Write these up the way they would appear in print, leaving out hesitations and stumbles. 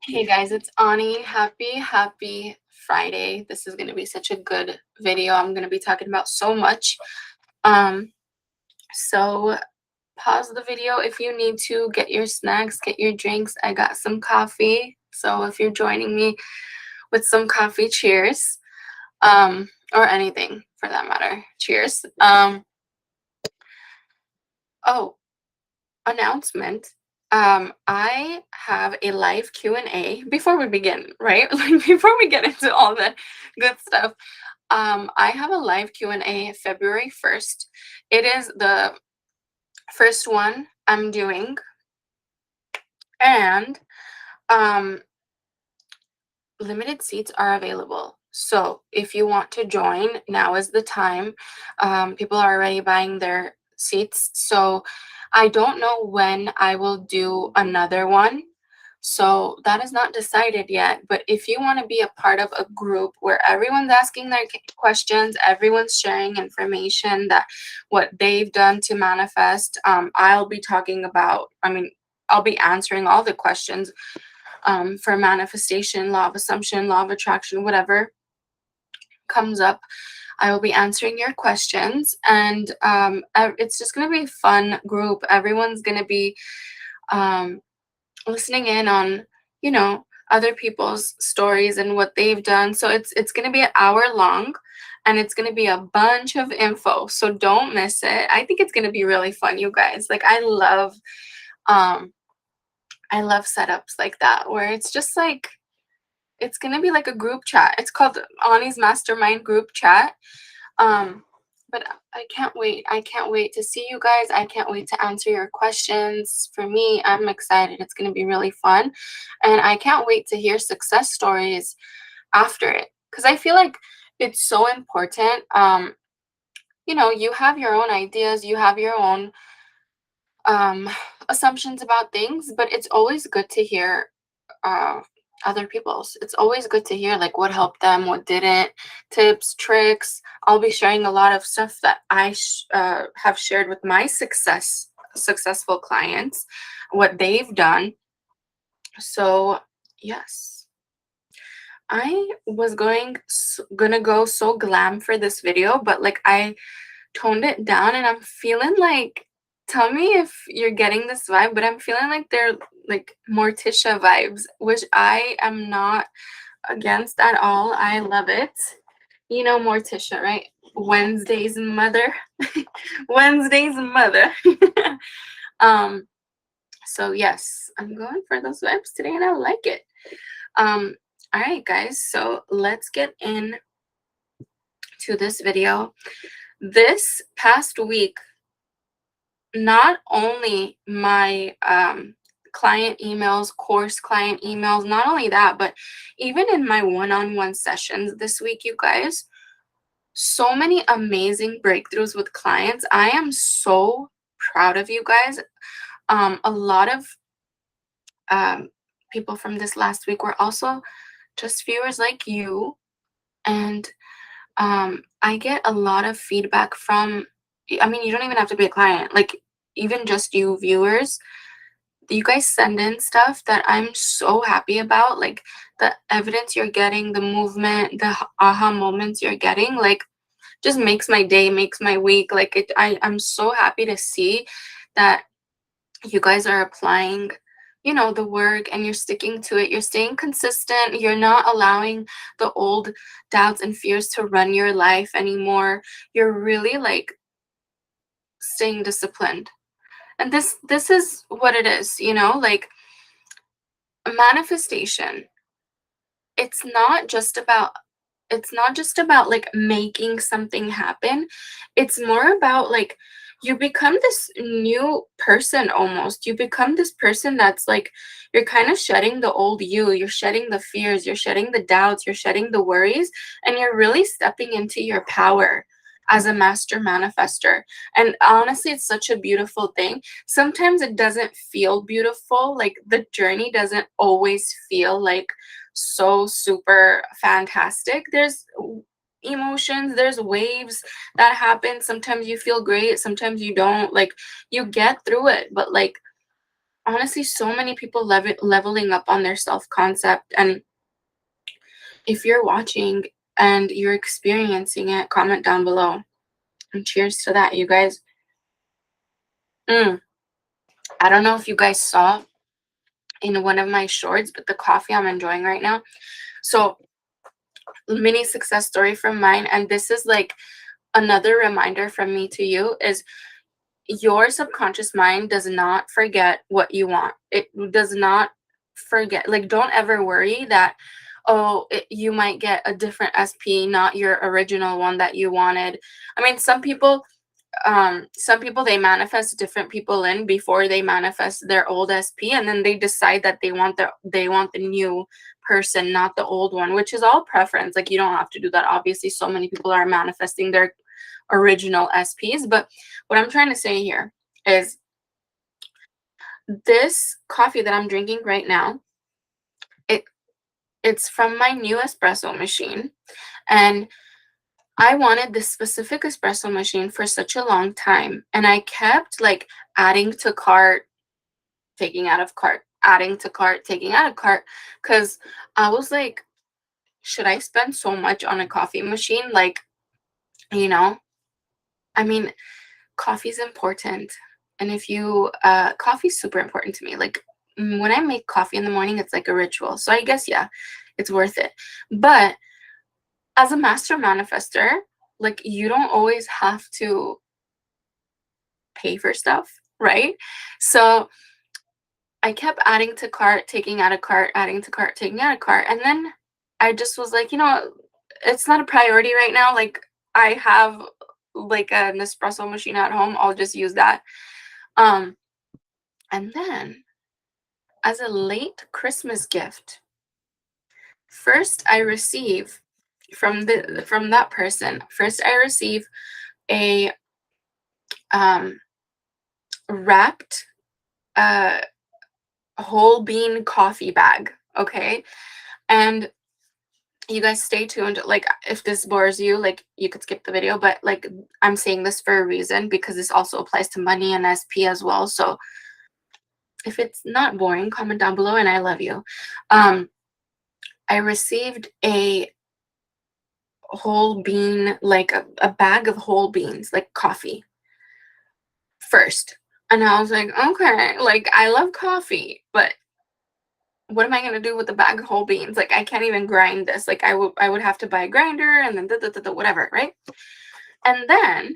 Hey guys, it's Ani. Happy Friday. This is going to be such a good video. I'm going to be talking about so much. So pause the video if you need to. Get your snacks, get your drinks. I got some coffee. So if you're joining me with some coffee, cheers. Or anything for that matter. Cheers. Oh, announcement. I have a live Q&A before we begin, right? Like before we get into all the good stuff. I have a live Q&A February 1st. It is the first one I'm doing. And limited seats are available. So if you want to join, now is the time. People are already buying their seats. So I don't know when I will do another one. So that is not decided yet. But if you want to be a part of a group where everyone's asking their questions, everyone's sharing information that what they've done to manifest, I'll be talking about, I'll be answering all the questions for manifestation, law of assumption, law of attraction, whatever comes up. I will be answering your questions, and it's just going to be a fun group. Everyone's going to be listening in on, other people's stories and what they've done. So it's going to be an hour long, and it's going to be a bunch of info. So don't miss it. I think it's going to be really fun, you guys. Like I love setups like that where it's just like it's gonna be like a group chat. It's called Ani's Mastermind group chat. But I can't wait. I can't wait to see you guys. I can't wait to answer your questions. For me, I'm excited. It's gonna be really fun, and I can't wait to hear success stories after it because I feel like it's so important. You have your own ideas. You have your own assumptions about things, but it's always good to hear other people's. It's always good to hear like what helped them, what didn't, tips, tricks. I'll be sharing a lot of stuff that I have shared with my successful clients, what they've done. So yes, I was gonna go so glam for this video, but like I toned it down, and I'm feeling like, tell me if you're getting this vibe, but I'm feeling like they're like Morticia vibes, which I am not against at all. I love it. You know Morticia, right? Wednesday's mother. Wednesday's mother. um, so yes, I'm going for those vibes today, and I like it. All right, guys, so let's get in to this video. This past week, not only my client emails, course client emails, not only that, but even in my one-on-one sessions this week, you guys, so many amazing breakthroughs with clients. I am so proud of you guys. A lot of people from this last week were also just viewers like you, and I get a lot of feedback from, you don't even have to be a client, like even just you viewers. You guys send in stuff that I'm so happy about, like the evidence you're getting, the movement, the aha moments you're getting, like just makes my day, makes my week. Like I'm so happy to see that you guys are applying the work, and you're sticking to it. You're staying consistent. You're not allowing the old doubts and fears to run your life anymore. You're really like staying disciplined. And this is what it is, like manifestation. It's not just about like making something happen. It's more about like you become this new person. Almost you become this person that's like, you're kind of shedding the old you're shedding the fears, you're shedding the doubts, you're shedding the worries, and you're really stepping into your power as a master manifester. And honestly, it's such a beautiful thing. Sometimes it doesn't feel beautiful, like the journey doesn't always feel like so super fantastic. There's emotions, there's waves that happen. Sometimes you feel great, sometimes you don't. Like you get through it, but like honestly, so many people leveling up on their self-concept. And if you're watching and you're experiencing it, comment down below. And cheers to that, you guys. I don't know if you guys saw in one of my shorts, but the coffee I'm enjoying right now. So, mini success story from mine. And this is like another reminder from me to you is your subconscious mind does not forget what you want. It does not forget. Like, don't ever worry that, oh, you might get a different SP, not your original one that you wanted. I mean, some people, they manifest different people in before they manifest their old SP, and then they decide that they want the new person, not the old one, which is all preference. Like, you don't have to do that. Obviously, so many people are manifesting their original SPs. But what I'm trying to say here is this coffee that I'm drinking right now, it's from my new espresso machine, and I wanted this specific espresso machine for such a long time, and I kept like adding to cart, taking out of cart, adding to cart, taking out of cart, because I was like, should I spend so much on a coffee machine? Like, you know, I mean, coffee's important. And if you, coffee's super important to me. Like, when I make coffee in the morning, it's like a ritual. So I guess, yeah, it's worth it. But as a master manifester, like, you don't always have to pay for stuff, right? So I kept adding to cart, taking out of cart, adding to cart, taking out of cart. And then I just was like, it's not a priority right now. Like, I have like an espresso machine at home. I'll just use that. And then as a late Christmas gift, first I receive from that person, first I receive a wrapped whole bean coffee bag, okay? And you guys stay tuned. Like, if this bores you, like, you could skip the video, but like, I'm saying this for a reason, because this also applies to money and SP as well. So if it's not boring, comment down below, and I love you. I received a whole bean, like a bag of whole beans, like coffee first. And I was like, okay, like, I love coffee, but what am I gonna do with the bag of whole beans? Like, I can't even grind this. Like, I would have to buy a grinder and then whatever, right? And then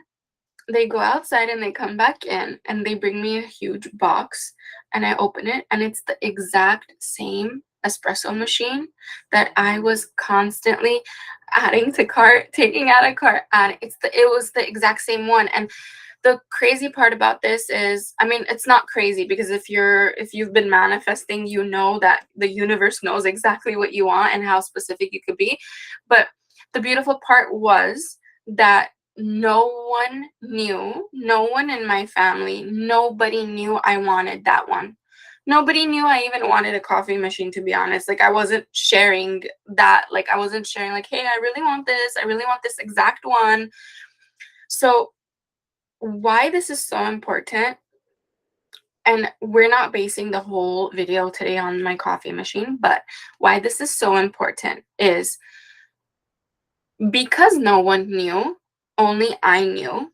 they go outside and they come back in and they bring me a huge box, and I open it, and it's the exact same espresso machine that I was constantly adding to cart, taking out of cart, and it was the exact same one. And the crazy part about this is, I mean, it's not crazy, because if you've been manifesting, you know that the universe knows exactly what you want and how specific you could be. But the beautiful part was that no one knew, no one in my family, nobody knew I wanted that one. Nobody knew I even wanted a coffee machine, to be honest. Like, I wasn't sharing that. Like, I wasn't sharing, like, hey, I really want this. I really want this exact one. So why this is so important, and we're not basing the whole video today on my coffee machine, but why this is so important is because no one knew, only I knew.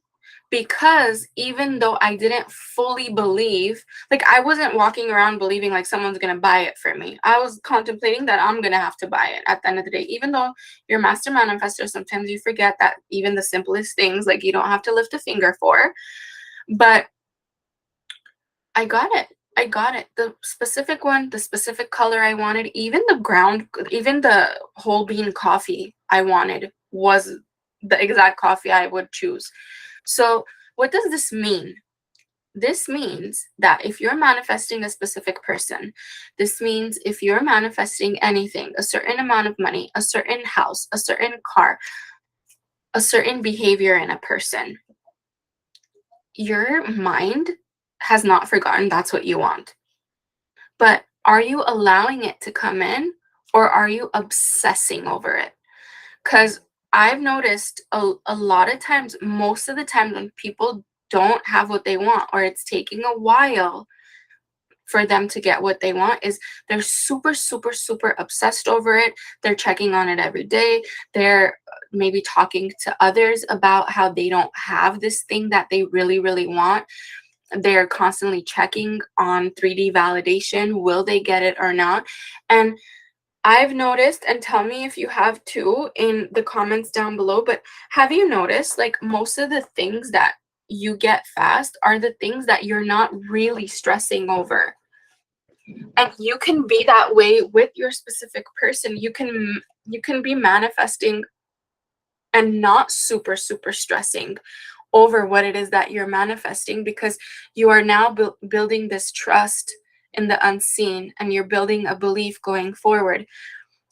Because even though I didn't fully believe, like, I wasn't walking around believing like someone's gonna buy it for me. I was contemplating that I'm gonna have to buy it at the end of the day. Even though you're a master manifestor, sometimes you forget that even the simplest things, like, you don't have to lift a finger for. But I got it. I got it. The specific one, the specific color I wanted, even the whole bean coffee I wanted was the exact coffee I would choose. So, what does this mean? This means that if you're manifesting a specific person, this means if you're manifesting anything, a certain amount of money, a certain house, a certain car, a certain behavior in a person, your mind has not forgotten that's what you want. But are you allowing it to come in, or are you obsessing over it? Because I've noticed a lot of times, most of the time, when people don't have what they want, or it's taking a while for them to get what they want is they're super, super, super obsessed over it. They're checking on it every day. They're maybe talking to others about how they don't have this thing that they really, really want. They're constantly checking on 3D validation. Will they get it or not? And I've noticed, and tell me if you have too in the comments down below, but have you noticed like most of the things that you get fast are the things that you're not really stressing over? And you can be that way with your specific person. You can be manifesting and not super, super stressing over what it is that you're manifesting, because you are now building this trust in the unseen, and you're building a belief going forward.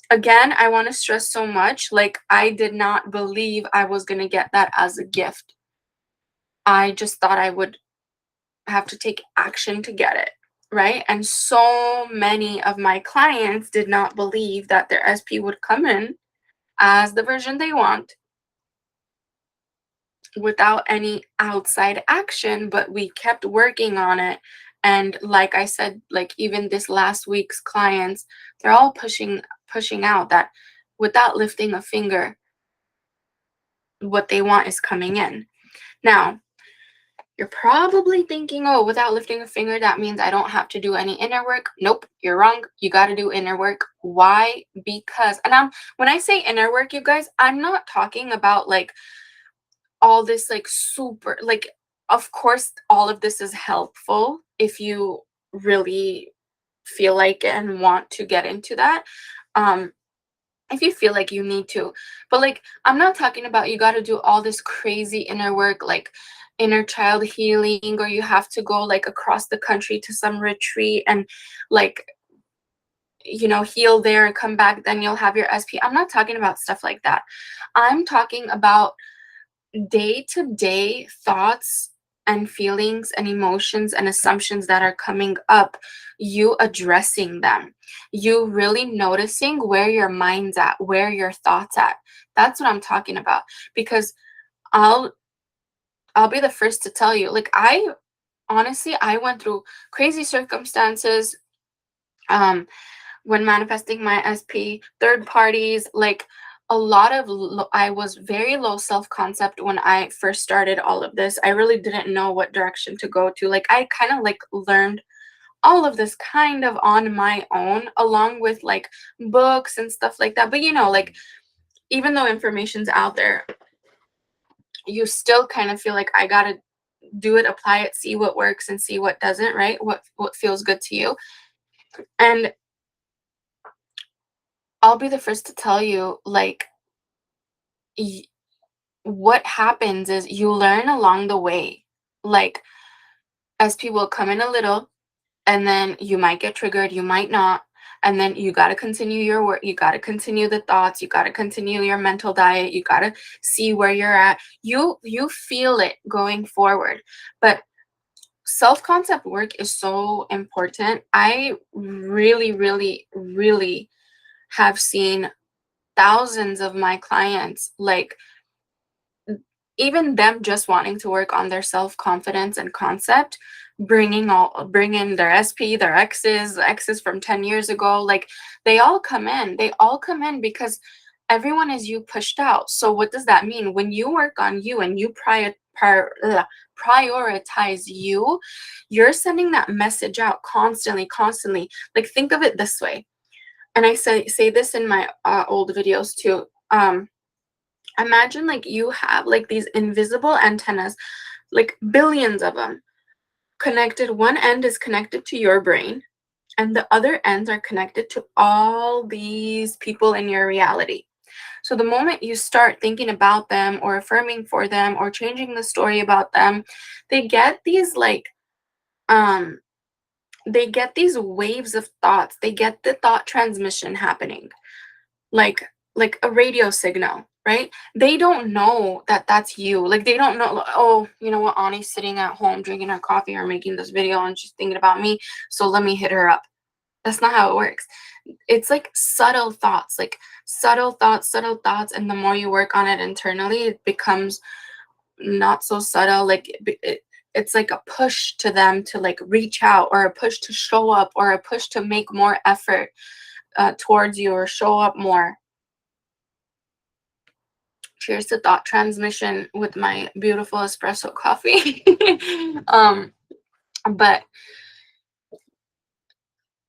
Again, I want to stress so much, like, I did not believe I was going to get that as a gift. I just thought I would have to take action to get it, right? And so many of my clients did not believe that their SP would come in as the version they want without any outside action, but we kept working on it. And like I said, like even this last week's clients, they're all pushing out that without lifting a finger, what they want is coming in. Now, you're probably thinking, oh, without lifting a finger, that means I don't have to do any inner work. Nope, you're wrong. You got to do inner work. Why? Because, and when I say inner work, you guys, I'm not talking about like all this like super, like, of course, all of this is helpful if you really feel like it and want to get into that. If you feel like you need to, but like, I'm not talking about you got to do all this crazy inner work, like inner child healing, or you have to go like across the country to some retreat and like, you know, heal there and come back, then you'll have your SP. I'm not talking about stuff like that. I'm talking about day-to-day thoughts and feelings and emotions and assumptions that are coming up, you addressing them, you really noticing where your mind's at, where your thoughts at. That's what I'm talking about. Because I'll be the first to tell you, like, I honestly, I went through crazy circumstances when manifesting my SP, third parties, like a lot of I was very low self-concept when I first started all of this. I really didn't know what direction to go to. Like, I kind of like learned all of this kind of on my own, along with like books and stuff like that. But you know, like, even though information's out there, you still kind of feel like I gotta do it, apply it, see what works and see what doesn't, right? What feels good to you. And I'll be the first to tell you, like, what happens is you learn along the way. Like, SP will come in a little, and then you might get triggered, you might not. And then you got to continue your work. You got to continue the thoughts. You got to continue your mental diet. You got to see where you're at. You feel it going forward. But self-concept work is so important. I really, really, really have seen thousands of my clients, like, even them just wanting to work on their self-confidence and concept, bring in their SP, their exes from 10 years ago, like, they all come in because everyone is you pushed out. So what does that mean? When you work on you and you prioritize you, you're sending that message out constantly. Like, think of it this way, and I say this in my old videos too. Imagine like you have like these invisible antennas, like billions of them connected. One end is connected to your brain, and the other ends are connected to all these people in your reality. So the moment you start thinking about them or affirming for them or changing the story about them, they get these like they get these waves of thoughts. They get the thought transmission happening, like a radio signal, right? They don't know that that's you. Like, they don't know, oh, you know what, Ani's sitting at home drinking her coffee or making this video and she's thinking about me, so let me hit her up. That's not how it works. It's like subtle thoughts, and the more you work on it internally, it becomes not so subtle. Like, it's like a push to them to like reach out, or a push to show up, or a push to make more effort towards you, or show up more. Cheers to thought transmission with my beautiful espresso coffee. But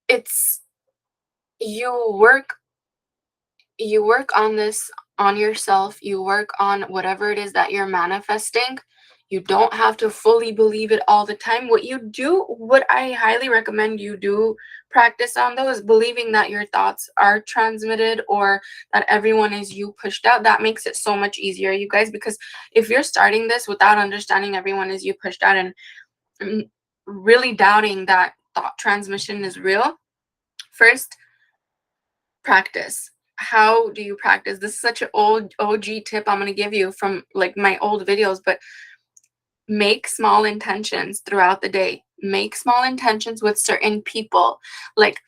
it's, you work on this, on yourself, you work on whatever it is that you're manifesting. You don't have to fully believe it all the time. What I highly recommend you do practice on, though, is believing that your thoughts are transmitted, or that everyone is you pushed out. That makes it so much easier, you guys, because if you're starting this without understanding everyone is you pushed out, and really doubting that thought transmission is real, first, practice. How do you practice? This is such an old OG tip I'm going to give you from like my old videos, but make small intentions throughout the day. Make small intentions with certain people. Like,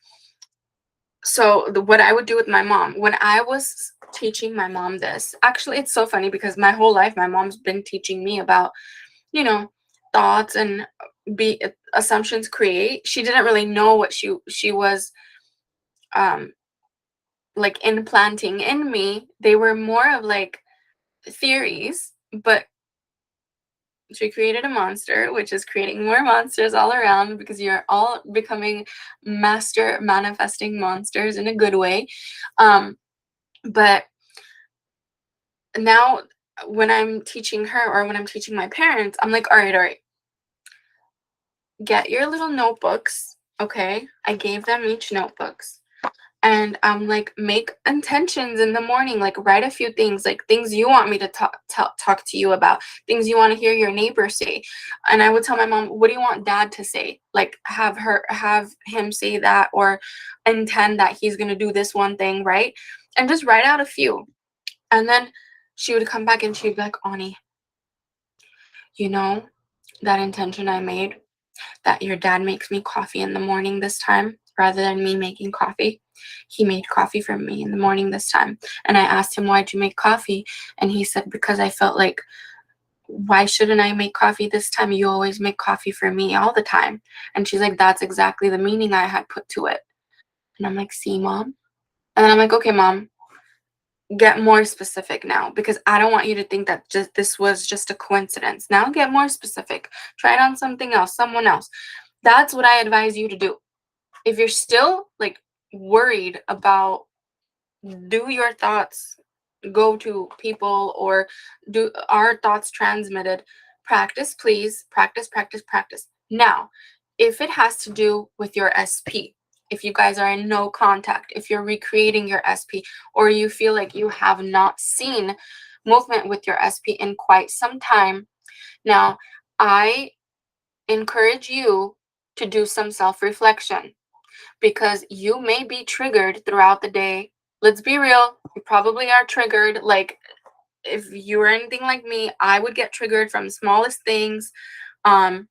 so what I would do with my mom when I was teaching my mom this, actually, it's so funny because my whole life my mom's been teaching me about, you know, thoughts and assumptions create. She didn't really know what she was like implanting in me. They were more of like theories, but she created a monster, which is creating more monsters all around, because you're all becoming master manifesting monsters in a good way. But now when I'm teaching her, or when I'm teaching my parents, I'm like, all right, get your little notebooks. Okay, I gave them each notebooks. And I'm like, make intentions in the morning, like write a few things, like things you want me to talk to you about, things you want to hear your neighbor say. And I would tell my mom, what do you want dad to say? Like have him say that, or intend that he's going to do this one thing, right? And just write out a few. And then she would come back and she'd be like, Ani, you know, that intention I made, that your dad makes me coffee in the morning this time rather than me making coffee. He made coffee for me in the morning this time. And I asked him, why'd you make coffee? And he said, because I felt like, why shouldn't I make coffee this time? You always make coffee for me all the time. And she's like, that's exactly the meaning I had put to it. And I'm like, see, mom? And then I'm like, okay, mom, get more specific now, because I don't want you to think that this was just a coincidence. Now get more specific. Try it on something else, someone else. That's what I advise you to do. If you're still like worried about, do your thoughts go to people, or do our thoughts transmitted, practice, please. Practice. Now, if it has to do with your SP, if you guys are in no contact, if you're recreating your SP, or you feel like you have not seen movement with your SP in quite some time, now I encourage you to do some self-reflection, because you may be triggered throughout the day. Let's be real, you probably are triggered. Like, if you were anything like me, I would get triggered from smallest things. And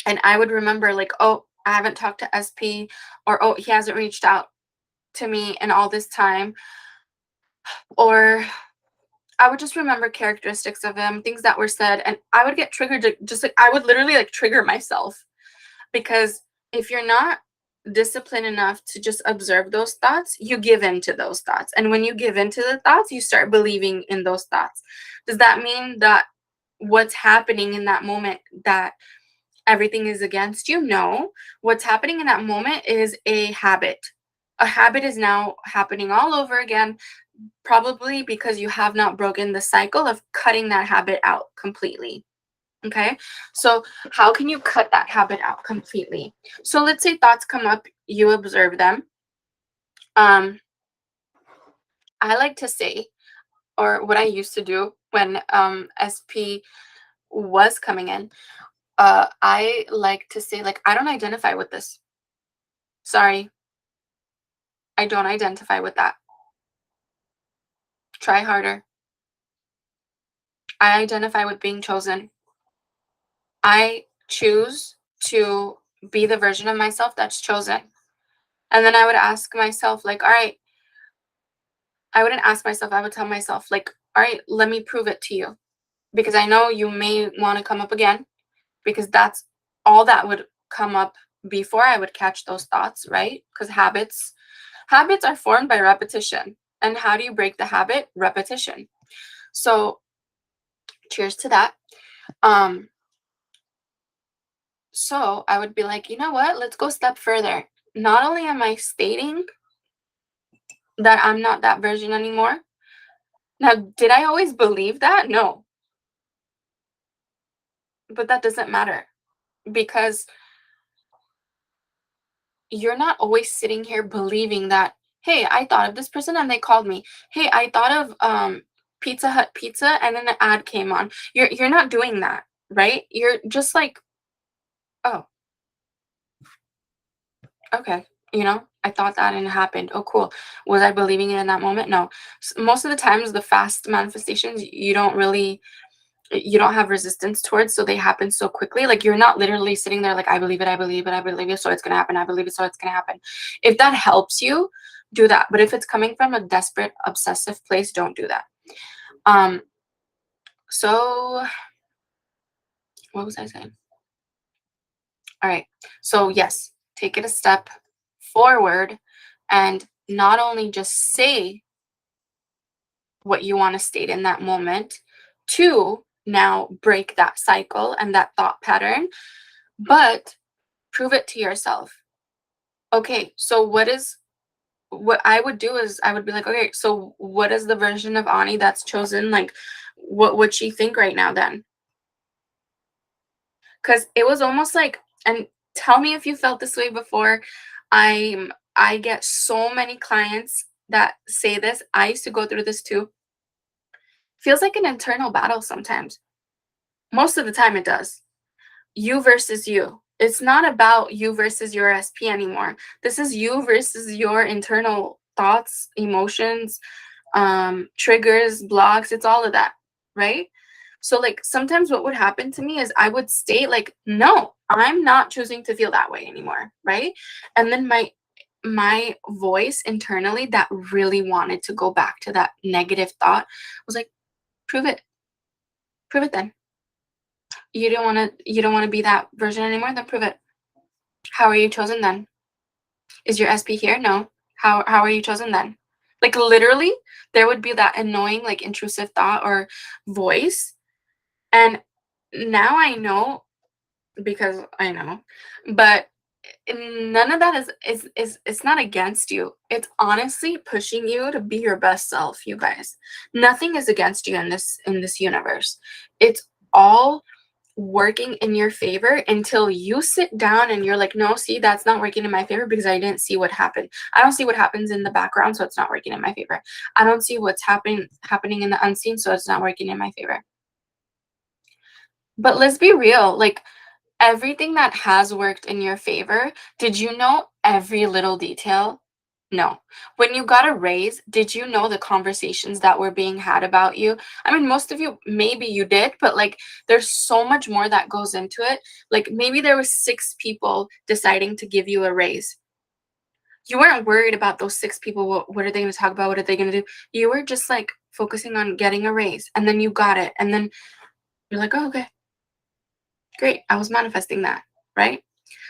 I would remember like, oh, I haven't talked to SP, or oh, he hasn't reached out to me in all this time. Or I would just remember characteristics of him, things that were said, and I would get triggered. Just like, I would literally like trigger myself, because if you're not disciplined enough to just observe those thoughts, you give in to those thoughts. And when you give in to the thoughts, you start believing in those thoughts. Does that mean that what's happening in that moment, that everything is against you? No. What's happening in that moment is a habit. A habit is now happening all over again, probably because you have not broken the cycle of cutting that habit out completely. Okay, so how can you cut that habit out completely? So let's say thoughts come up, you observe them. I like to say, or what I used to do when SP was coming in, I like to say, like, I don't identify with this. Sorry, I don't identify with that. Try harder. I identify with being chosen. I choose to be the version of myself that's chosen. And then I would ask myself, like, all right, I wouldn't ask myself, I would tell myself, like, all right, let me prove it to you. Because I know you may want to come up again. because that's all that would come up before I would catch those thoughts, right? Because habits are formed by repetition. And how do you break the habit? Repetition. So cheers to that. So I would be like, you know what? Let's go a step further. Not only am I stating that I'm not that version anymore. Now, did I always believe that? No. But that doesn't matter, because you're not always sitting here believing that, hey, I thought of this person and they called me. Hey, I thought of Pizza Hut pizza and then an ad came on. You're not doing that, right? You're just like, oh, okay, I thought that and it happened. Oh, cool. Was I believing it in that moment? No. Most of the times, the fast manifestations, you don't have resistance towards, so they happen so quickly. Like, you're not literally sitting there like, I believe it, I believe it, I believe it, so it's gonna happen. I believe it, so it's gonna happen. If that helps you, do that. But if it's coming from a desperate, obsessive place, don't do that. So what was I saying? All right. So yes, take it a step forward and not only just say what you want to state in that moment to now break that cycle and that thought pattern, but prove it to yourself. Okay, so what I would do is I would be like, okay, so what is the version of Ani that's chosen? Like, what would she think right now then? Because it was almost like, and tell me if you felt this way before. I get so many clients that say this. I used to go through this too. Feels like an internal battle sometimes. Most of the time it does. You versus you. It's not about you versus your SP anymore. This is you versus your internal thoughts, emotions, triggers, blocks. It's all of that, right? So like sometimes what would happen to me is I would state like, no, I'm not choosing to feel that way anymore, right? And then my voice internally that really wanted to go back to that negative thought was like, prove it. Prove it then. You don't want to be that version anymore, then prove it. How are you chosen then? Is your SP here? No. How are you chosen then? Like literally, there would be that annoying, like intrusive thought or voice. And now I know, because I know, but none of that is it's not against you. It's honestly pushing you to be your best self, you guys. Nothing is against you in this universe. It's all working in your favor until you sit down and you're like, no, see, that's not working in my favor because I didn't see what happened. I don't see what happens in the background, so it's not working in my favor. I don't see what's happening in the unseen, so it's not working in my favor. But let's be real, like everything that has worked in your favor, did you know every little detail? No. When you got a raise, did you know the conversations that were being had about you? I mean, most of you, maybe you did, but like there's so much more that goes into it. Like maybe there was 6 people deciding to give you a raise. You weren't worried about those 6 people. What are they going to talk about? What are they going to do? You were just like focusing on getting a raise, and then you got it. And then you're like, oh, okay, great. I was manifesting that, right?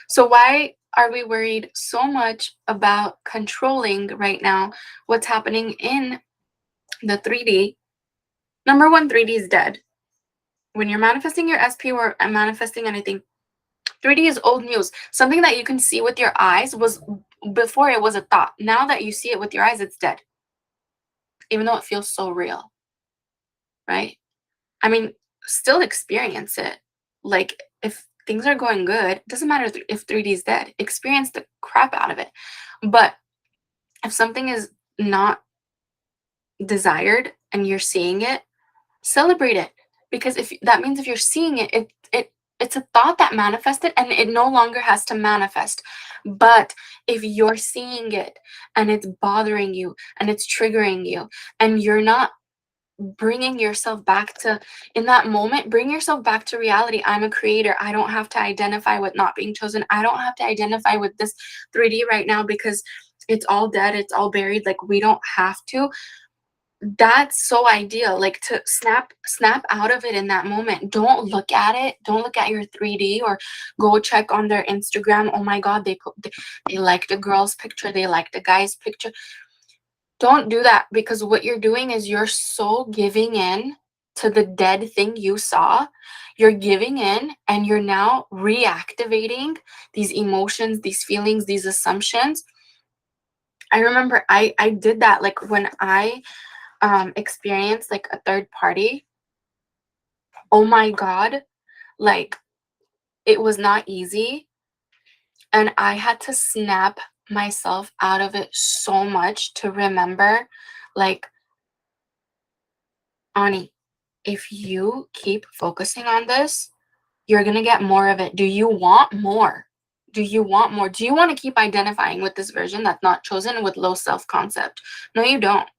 So why are we worried so much about controlling right now what's happening in the 3D? Number one, 3D is dead. When you're manifesting your SP or manifesting anything, 3D is old news. Something that you can see with your eyes was before it was a thought. Now that you see it with your eyes, it's dead. Even though it feels so real, right? I mean, still experience it. Like if things are going good, it doesn't matter if 3D is dead. Experience the crap out of it. But if something is not desired and you're seeing it, celebrate it. Because if that means if you're seeing it, it's a thought that manifested and it no longer has to manifest. But if you're seeing it and it's bothering you and it's triggering you and you're not bringing yourself back to, in that moment, bring yourself back to reality. I'm a creator. I don't have to identify with not being chosen. I don't have to identify with this 3D right now because it's all dead. It's all buried. Like we don't have to. that's so ideal, like to snap out of it in that moment. Don't look at it, don't look at your 3D, or go check on their Instagram. Oh my god, they like the girl's picture, they like the guy's picture. Don't do that, because what you're doing is you're so giving in to the dead thing you saw. You're giving in, and you're now reactivating these emotions, these feelings, these assumptions. I remember I did that, like when I experienced like a third party. Oh my god, like it was not easy, and I had to snap myself out of it so much to remember, like, Ani, if you keep focusing on this, you're gonna get more of it. Do you want more? Do you want more? Do you want to keep identifying with this version that's not chosen, with low self-concept? No, you don't.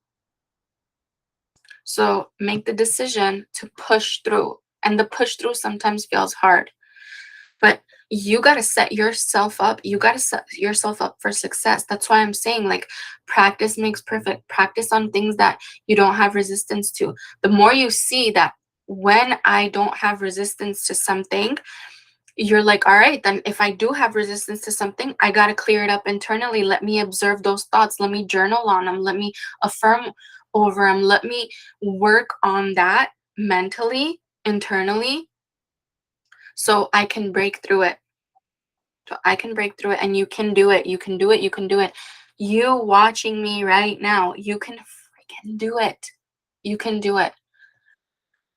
So make the decision to push through. And the push through sometimes feels hard, but you got to set yourself up. You got to set yourself up for success. That's why I'm saying, like, practice makes perfect. Practice on things that you don't have resistance to. The more you see that when I don't have resistance to something, you're like, all right, then if I do have resistance to something, I got to clear it up internally. Let me observe those thoughts. Let me journal on them. Let me affirm over them. Let me work on that mentally, internally, so I can break through it. So I can break through it, and you can do it. You can do it. You can do it. You watching me right now, you can freaking do it. You can do it.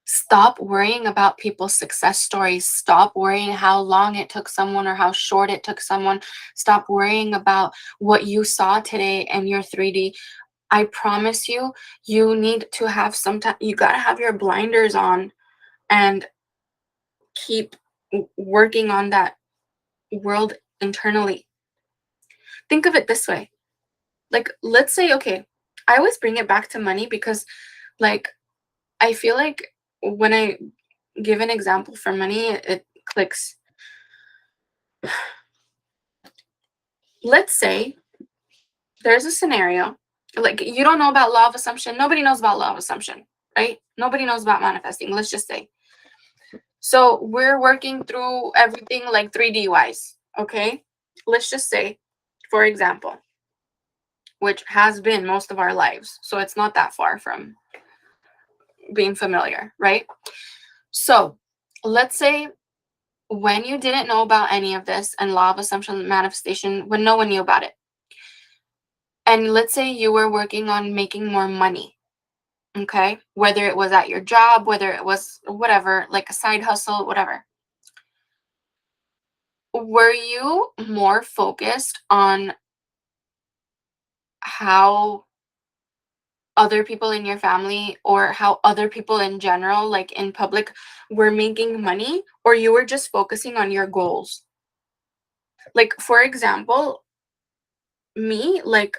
Stop worrying about people's success stories. Stop worrying how long it took someone or how short it took someone. Stop worrying about what you saw today in your 3D. I promise you, you need to have some time. You got to have your blinders on and keep working on that world internally. Think of it this way. Like, let's say, okay, I always bring it back to money because, like, I feel like when I give an example for money, it clicks. Let's say there's a scenario, like, you don't know about law of assumption. Nobody knows about law of assumption, right? Nobody knows about manifesting. Let's just say. So we're working through everything like 3D wise, okay? Let's just say, for example, which has been most of our lives, so it's not that far from being familiar, right? So let's say when you didn't know about any of this and law of assumption manifestation, when no one knew about it, and let's say you were working on making more money, okay? Whether it was at your job, whether it was whatever, like a side hustle, whatever. Were you more focused on how other people in your family or how other people in general, like in public, were making money, or you were just focusing on your goals? Like, for example, me, like,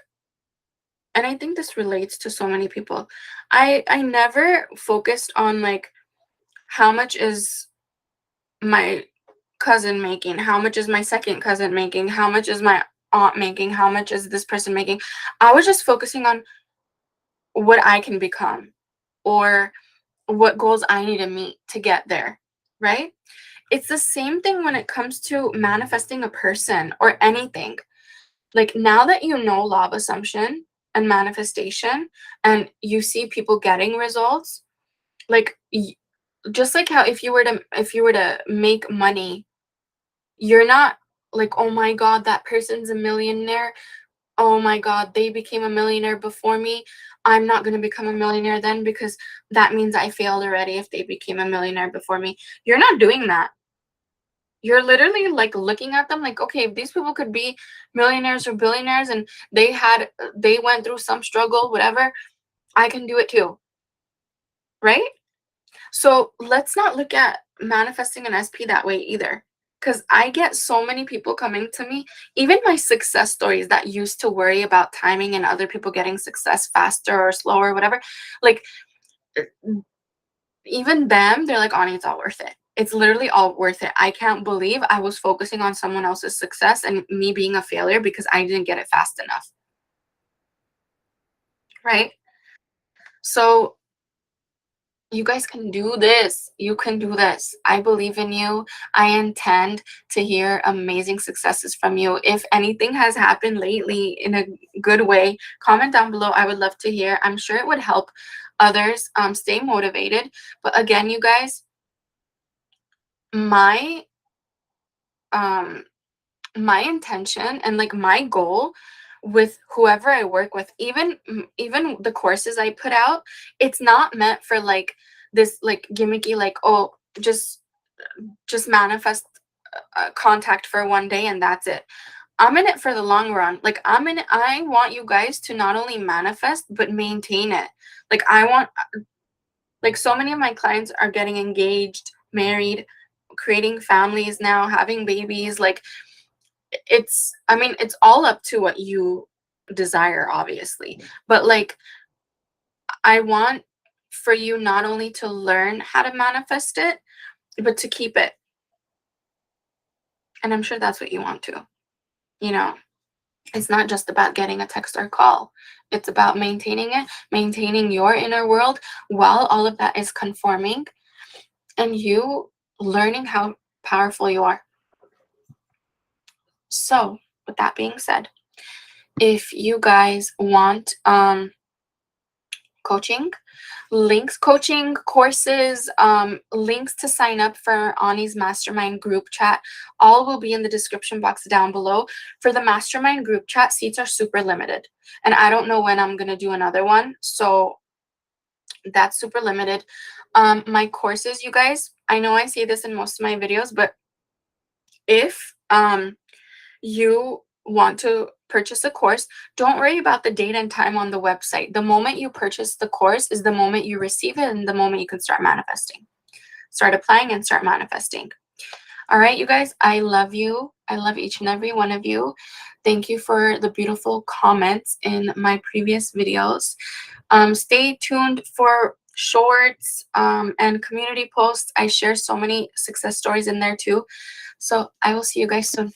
and I think this relates to so many people. I never focused on, like, how much is my cousin making, how much is my second cousin making, how much is my aunt making, how much is this person making. I was just focusing on what I can become, or what goals I need to meet to get there, right? It's the same thing when it comes to manifesting a person or anything. Like, now that you know law of assumption and manifestation, and you see people getting results, like, just like how if you were to make money, you're not like, oh my god, that person's a millionaire. Oh my god, they became a millionaire before me. I'm not going to become a millionaire then, because that means I failed already if they became a millionaire before me. You're not doing that. You're literally like looking at them like, okay, if these people could be millionaires or billionaires and they went through some struggle, whatever, I can do it too. Right? So let's not look at manifesting an SP that way either. Because I get so many people coming to me, even my success stories that used to worry about timing and other people getting success faster or slower, whatever. Like, even them, they're like, Ani, it's all worth it. It's literally all worth it. I can't believe I was focusing on someone else's success and me being a failure because I didn't get it fast enough. Right? So you guys can do this. You can do this. I believe in you. I intend to hear amazing successes from you. If anything has happened lately in a good way, comment down below. I would love to hear. I'm sure it would help others stay motivated. But again, you guys, my my intention and like my goal with whoever I work with, even the courses I put out, it's not meant for like this like gimmicky, like, oh, just manifest contact for one day and that's it. I'm in it for the long run. Like I want you guys to not only manifest but maintain it. Like I want, like, so many of my clients are getting engaged, married, creating families now, having babies. Like, it's, I mean, it's all up to what you desire, obviously, but like I want for you not only to learn how to manifest it but to keep it. And I'm sure that's what you want to, you know. It's not just about getting a text or call. It's about maintaining it, maintaining your inner world while all of that is conforming, and you learning how powerful you are. So with that being said, if you guys want coaching links, coaching courses, links to sign up for Ani's Mastermind group chat, all will be in the description box down below. For the Mastermind group chat, seats are super limited, and I don't know when I'm gonna do another one, so that's super limited. My courses, you guys, I know I say this in most of my videos, but if you want to purchase a course, don't worry about the date and time on the website. The moment you purchase the course is the moment you receive it and the moment you can start manifesting. Start applying and start manifesting. All right, you guys, I love you. I love each and every one of you. Thank you for the beautiful comments in my previous videos. Stay tuned for shorts and community posts. I share so many success stories in there too. So I will see you guys soon.